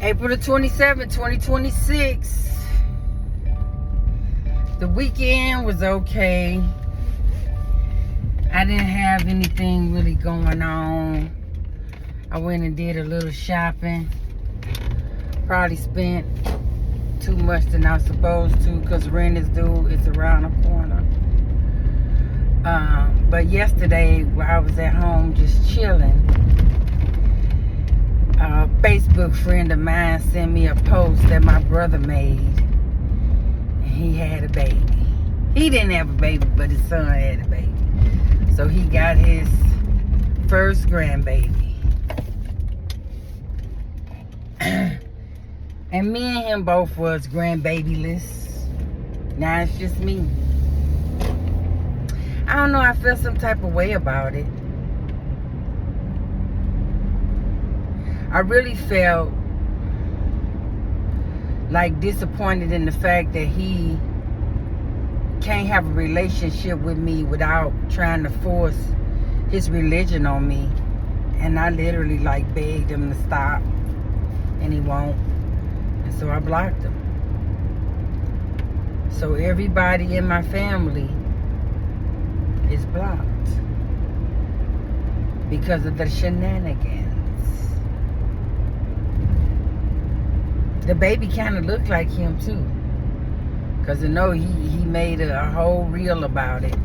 April the 27th, 2026. The weekend was okay. I didn't have anything really going on. I went and did a little shopping. Probably spent too much than I was supposed to because rent is due. It's around the corner. But yesterday, while I was at home just chilling, a Facebook friend of mine sent me a post that my brother made. And he had a baby. He didn't have a baby, but his son had a baby. So he got his first grandbaby. And me and him both was grandbabyless. Now it's just me. I don't know, I feel some type of way about it. I really felt like disappointed in the fact that he can't have a relationship with me without trying to force his religion on me. And I literally like begged him to stop, and he won't. And so I blocked him. So everybody in my family is blocked because of the shenanigans. The baby kind of looked like him too, because I know he made a whole reel about it.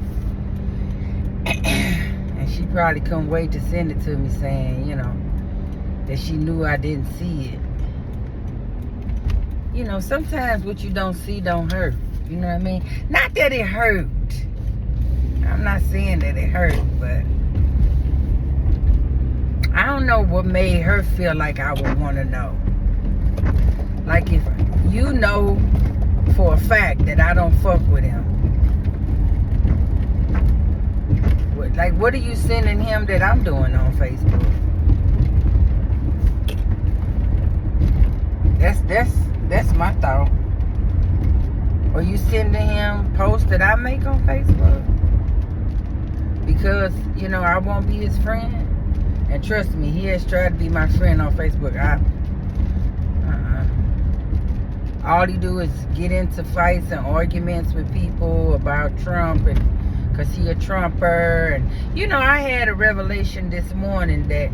And she probably couldn't wait to send it to me, saying, you know, that she knew I didn't see it. You know, sometimes what you don't see don't hurt. You know what I mean? Not that it hurt. I'm not saying that it hurt, but I don't know what made her feel like I would want to know. Like, if you know for a fact that I don't fuck with him, what are you sending him that I'm doing on Facebook? That's my thought. Or you sending him posts that I make on Facebook? Because, you know, I won't be his friend. And trust me, he has tried to be my friend on Facebook. All he do is get into fights and arguments with people about Trump, and because he a Trumper. And, you know, I had a revelation this morning that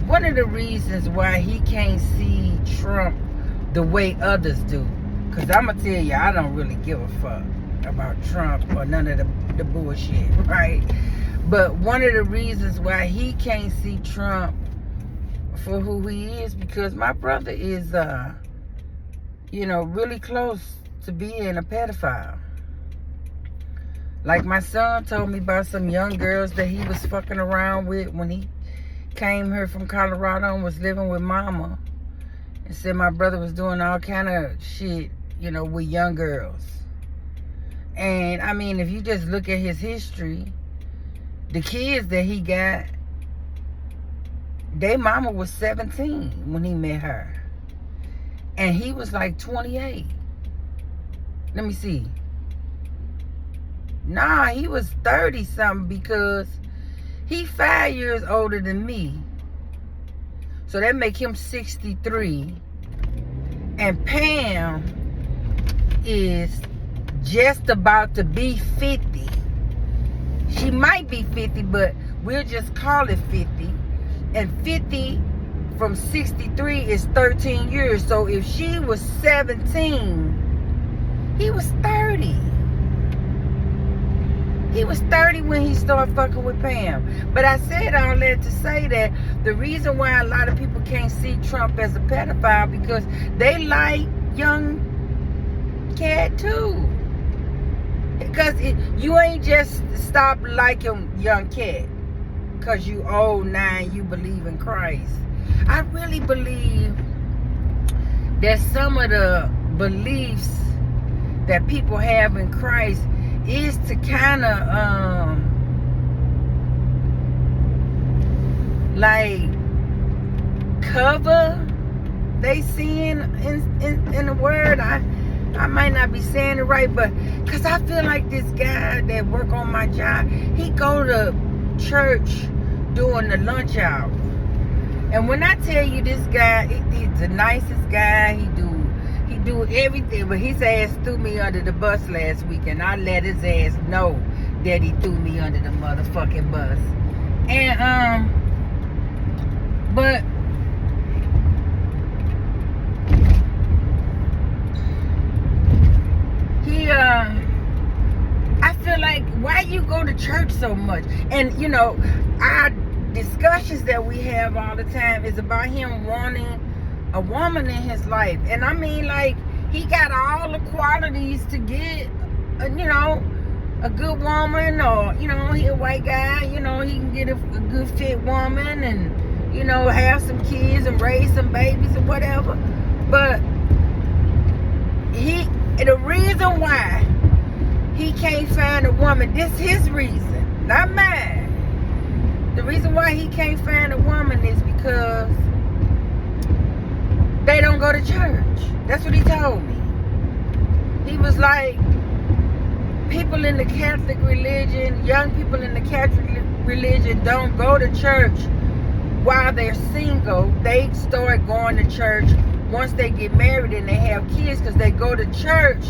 one of the reasons why he can't see Trump the way others do, because I'm going to tell you, I don't really give a fuck about Trump or none of the bullshit, right? But one of the reasons why he can't see Trump for who he is, because my brother is, you know, really close to being a pedophile. Like, my son told me about some young girls that he was fucking around with when he came here from Colorado and was living with mama. And said my brother was doing all kind of shit, you know, with young girls. And, I mean, if you just look at his history, the kids that he got, their mama was 17 when he met her. And he was like 28. Let me see. Nah, he was 30-something, because he 5 years older than me. So that make him 63. And Pam is just about to be 50. She might be 50, but we'll just call it 50. And 50 from 63 is 13 years. So if she was 17, he was 30. He was 30 when he started fucking with Pam. But I said all that to say that the reason why a lot of people can't see Trump as a pedophile, because they like young cat too. Because you ain't just stop liking young cat because you old now and you believe in Christ. I really believe that some of the beliefs that people have in Christ is to kind of like cover they sin in the word. I might not be saying it right, but because I feel like this guy that work on my job, he go to church during the lunch hour. And when I tell you this guy, he's the nicest guy. He do everything, but his ass threw me under the bus last week, and I let his ass know that he threw me under the motherfucking bus. And but he I feel like, why you go to church so much? And you know, our discussions that we have all the time is about him wanting a woman in his life. And I mean, like, he got all the qualities to get you know, a good woman, or you know, he a white guy, you know, he can get a good fit woman, and you know, have some kids and raise some babies or whatever. But the reason why he can't find a woman, this his reason, not mine. The reason why he can't find a woman is because they don't go to church. That's what he told me. He was like, people in the Catholic religion, young people in the Catholic religion don't go to church while they're single. They start going to church once they get married and they have kids, because they go to church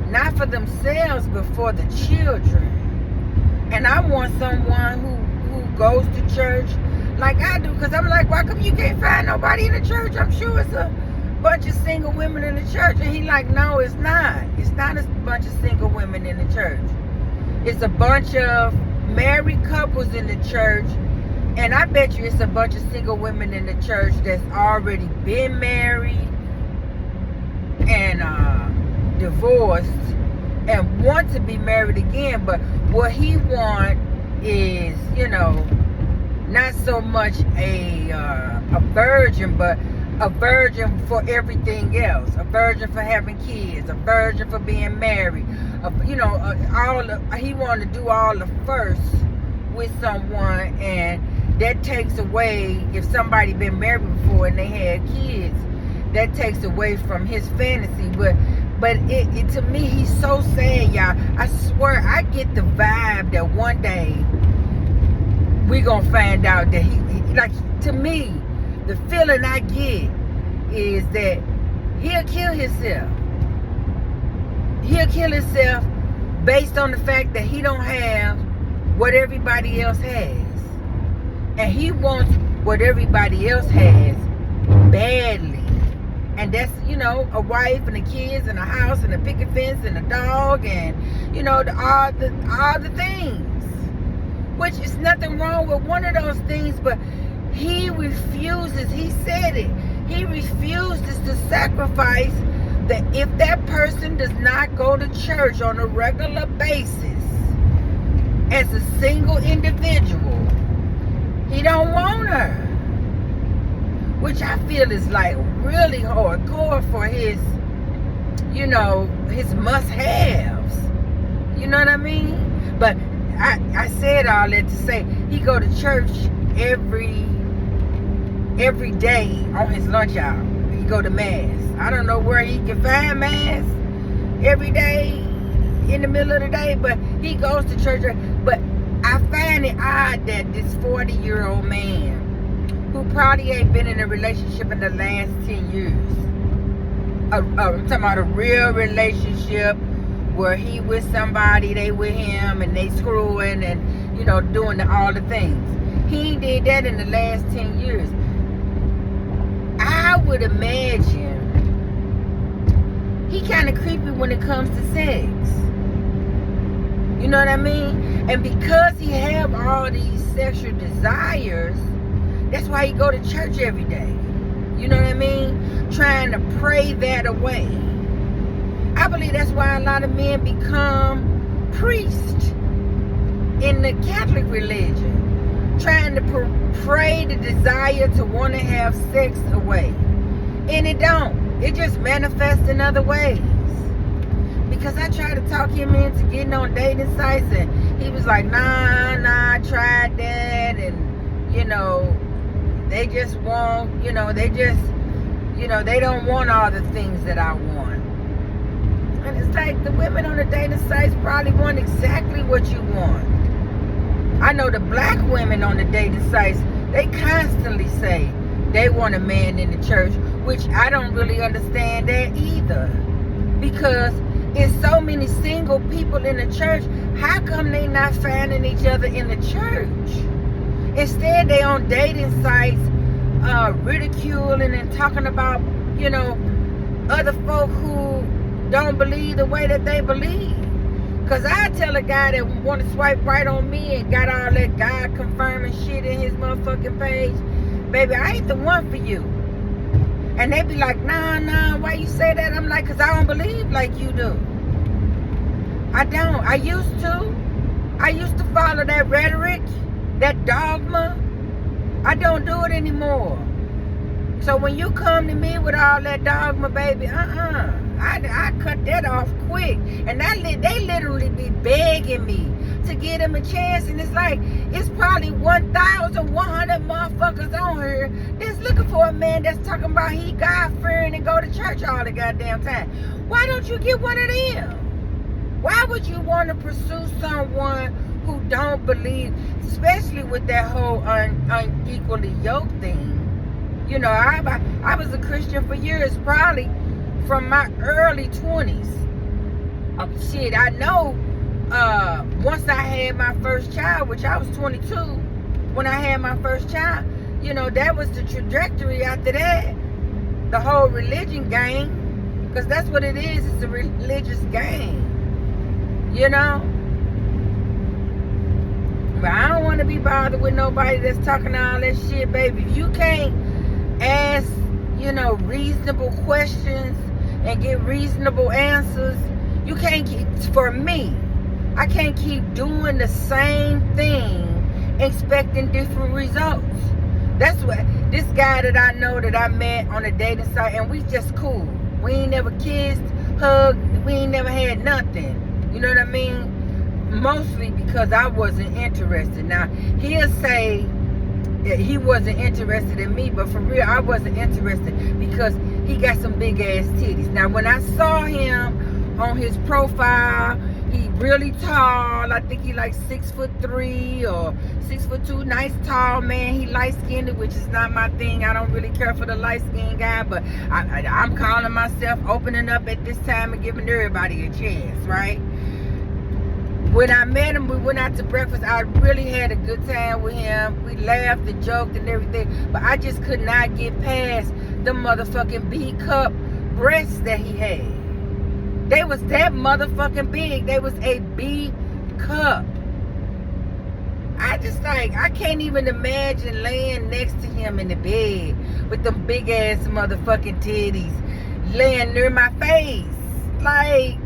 not for themselves but for the children. And I want someone who goes to church like I do, because I'm like, why come you can't find nobody in the church? I'm sure it's a bunch of single women in the church. And he like, no, it's not. It's not a bunch of single women in the church. It's a bunch of married couples in the church. And I bet you it's a bunch of single women in the church that's already been married and divorced and want to be married again. But what he want is, you know, not so much a virgin, but a virgin for everything else. A virgin for having kids. A virgin for being married. You know, he want to do all the first with someone, and that takes away, if somebody been married before and they had kids, that takes away from his fantasy. But it to me, he's so sad, y'all. I swear, I get the vibe that one day we gonna find out that he like, to me, the feeling I get is that he'll kill himself. He'll kill himself based on the fact that he don't have what everybody else has. And he wants what everybody else has badly. And that's, you know, a wife and the kids and a house and a picket fence and a dog and, you know, all the things. Which is nothing wrong with one of those things, but he refuses, he said it, he refuses to sacrifice that if that person does not go to church on a regular basis as a single individual, he don't want her. Which I feel is like really hardcore for his, you know, his must-haves. You know what I mean? But I said all that to say he go to church every day on his lunch hour. He go to mass. I don't know where he can find mass every day in the middle of the day, but he goes to church. But I find it odd that this 40-year-old man, who probably ain't been in a relationship in the last 10 years, I'm talking about a real relationship where he with somebody, they with him, and they screwing and, you know, doing all the things. He did that in the last 10 years. I would imagine he kind of creepy when it comes to sex. You know what I mean? And because he have all these sexual desires, that's why he go to church every day. You know what I mean? Trying to pray that away. I believe that's why a lot of men become priests in the Catholic religion, trying to pray the desire to want to have sex away. And it don't. It just manifests in other ways. Because I tried to talk him into getting on dating sites, and he was like, nah, I tried that, and, you know, they just want, you know, they don't want all the things that I want. And it's like the women on the dating sites probably want exactly what you want. I know the black women on the dating sites, they constantly say they want a man in the church, which I don't really understand that either. Because it's so many single people in the church. How come they not finding each other in the church? Instead, they on dating sites, ridiculing and talking about, other folk who don't believe the way that they believe. Because I tell a guy that want to swipe right on me and got all that God confirming shit in his motherfucking page, baby, I ain't the one for you. And they be like, nah, why you say that? I'm like, because I don't believe like you do. I don't. I used to follow that rhetoric, that dogma. I don't do it anymore. So when you come to me with all that dogma, baby, I cut that off quick. And they literally be begging me to give them a chance. And it's like, it's probably 1,100 motherfuckers on here that's looking for a man that's talking about he God-fearing and go to church all the goddamn time. Why don't you get one of them? Why would you want to pursue someone who don't believe, especially with that whole unequally yoked thing? I was a Christian for years, probably from my early 20s. I know once I had my first child, which I was 22 when I had my first child, that was the trajectory after that. The whole religion game, because that's what it is. It's a religious game, But I don't want to be bothered with nobody that's talking all that shit, baby. If you can't ask, reasonable questions and get reasonable answers, you can't keep, for me, I can't keep doing the same thing expecting different results. That's what this guy that I know that I met on a dating site, and we just cool. We ain't never kissed, hugged, we ain't never had nothing. You know what I mean? Mostly because I wasn't interested. Now, he'll say that he wasn't interested in me, but for real, I wasn't interested because he got some big ass titties. Now, when I saw him on his profile, he really tall. I think he like 6'3" or 6'2", nice tall man. He light skinned, which is not my thing. I don't really care for the light skinned guy, but I'm calling myself opening up at this time and giving everybody a chance, right? When I met him, we went out to breakfast. I really had a good time with him. We laughed and joked and everything, but I just could not get past the motherfucking B-cup breasts that he had. They was that motherfucking big. They was a B-cup. I can't even imagine laying next to him in the bed with them big ass motherfucking titties laying near my face. Like,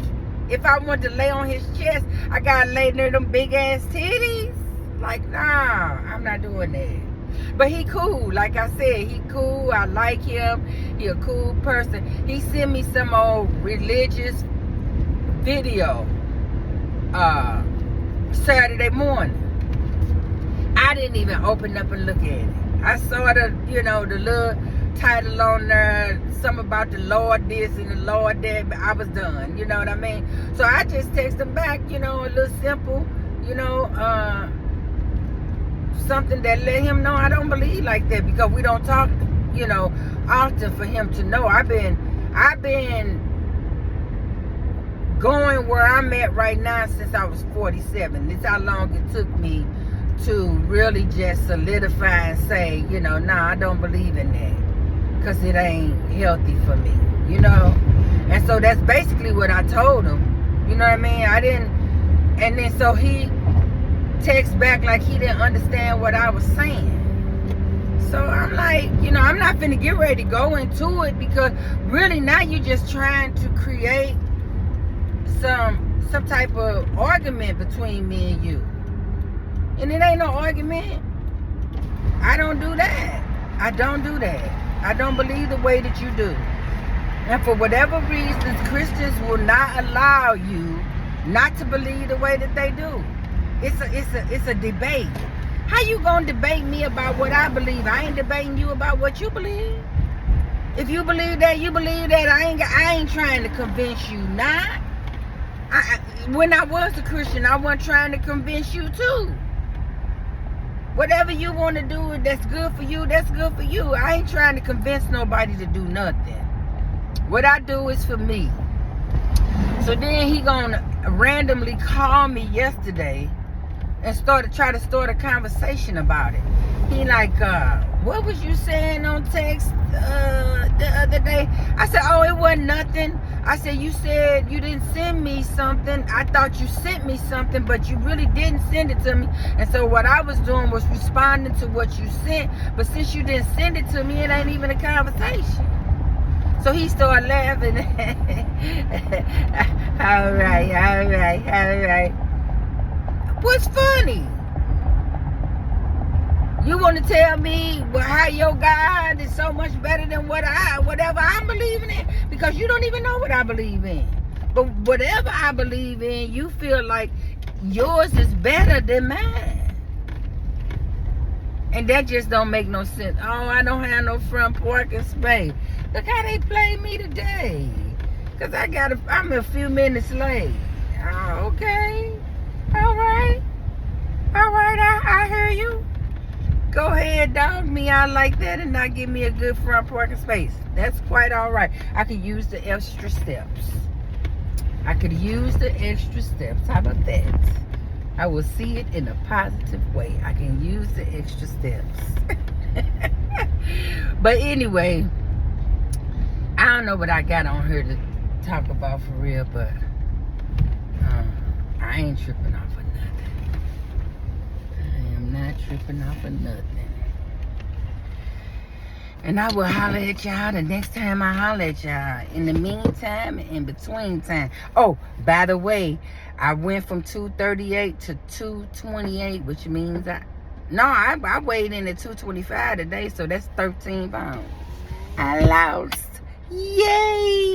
if I want to lay on his chest, I gotta lay near them big ass titties. Like, nah, I'm not doing that. But he cool. Like I said, he cool. I like him. He a cool person. He sent me some old religious video Saturday morning. I didn't even open up and look at it. I saw the little title on there, something about the Lord this and the Lord that, but I was done, you know what I mean? So I just texted him back, a little simple, something that let him know I don't believe like that, because we don't talk, often for him to know. I've been going where I'm at right now since I was 47. This is how long it took me to really just solidify and say, nah, I don't believe in that. Because it ain't healthy for me, And so that's basically what I told him. You know what I mean? And then so he texts back like he didn't understand what I was saying. So I'm like, I'm not finna get ready to go into it, because really now you're just trying to create some type of argument between me and you. And it ain't no argument. I don't do that. I don't do that. I don't believe the way that you do. And for whatever reasons, Christians will not allow you not to believe the way that they do. It's a debate. How you gonna debate me about what I believe? I ain't debating you about what you believe. If you believe that, you believe that. I ain't trying to convince you not. When I was a Christian, I wasn't trying to convince you too. Whatever you want to do that's good for you, that's good for you. I ain't trying to convince nobody to do nothing. What I do is for me. So then he gonna randomly call me yesterday and try to start a conversation about it. He like, what was you saying on text the other day? I said, oh, it wasn't nothing. I said, you said you didn't send me something. I thought you sent me something, but you really didn't send it to me. And so what I was doing was responding to what you sent. But since you didn't send it to me, it ain't even a conversation. So he started laughing. all right. What's funny? You want to tell me how your God is so much better than whatever I'm believing in? Because you don't even know what I believe in. But whatever I believe in, you feel like yours is better than mine. And that just don't make no sense. Oh, I don't have no front parking space. Look how they play me today. Because I'm a few minutes late. Oh, okay. All right, I hear you. Go ahead, dog me out like that and not give me a good front parking space. That's quite all right. I could use the extra steps. How about that? I will see it in a positive way. I can use the extra steps. But anyway, I don't know what I got on here to talk about for real, but I ain't tripping off of nothing. I am not tripping off of nothing. And I will holler at y'all the next time I holler at y'all. In the meantime, in between time. Oh, by the way, I went from 238 to 228, which means I weighed in at 225 today, so that's 13 pounds. I lost. Yay!